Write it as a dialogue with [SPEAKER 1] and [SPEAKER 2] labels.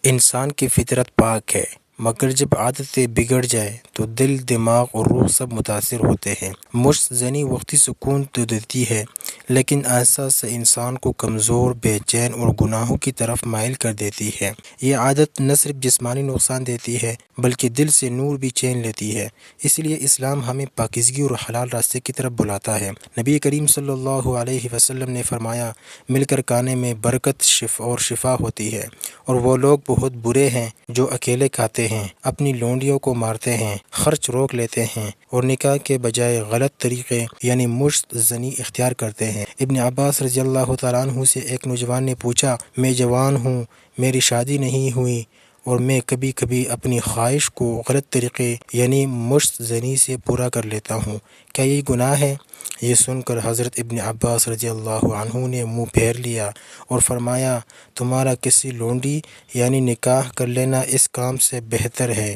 [SPEAKER 1] انسان کی فطرت پاک ہے، مگر جب عادتیں بگڑ جائیں تو دل، دماغ اور روح سب متاثر ہوتے ہیں۔ مشت زنی وقتی سکون تو دیتی ہے، لیکن آہستہ آہستہ انسان کو کمزور، بے چین اور گناہوں کی طرف مائل کر دیتی ہے۔ یہ عادت نہ صرف جسمانی نقصان دیتی ہے بلکہ دل سے نور بھی چھین لیتی ہے۔ اس لیے اسلام ہمیں پاکیزگی اور حلال راستے کی طرف بلاتا ہے۔ نبی کریم صلی اللہ علیہ وسلم نے فرمایا، مل کر کھانے میں برکت اور شفا ہوتی ہے، اور وہ لوگ بہت برے ہیں جو اکیلے کھاتے ہیں، اپنی لونڈیوں کو مارتے ہیں، خرچ روک لیتے ہیں اور نکاح کے بجائے غلط طریقے یعنی مشت زنی اختیار کرتے ہیں۔ ابن عباس رضی اللہ تعالیٰ عنہ سے ایک نوجوان نے پوچھا، میں جوان ہوں، میری شادی نہیں ہوئی اور میں کبھی کبھی اپنی خواہش کو غلط طریقے یعنی مشت زنی سے پورا کر لیتا ہوں، کیا یہ گناہ ہے؟ یہ سن کر حضرت ابن عباس رضی اللہ عنہ نے منہ پھیر لیا اور فرمایا، تمہارا کسی لونڈی یعنی نکاح کر لینا اس کام سے بہتر ہے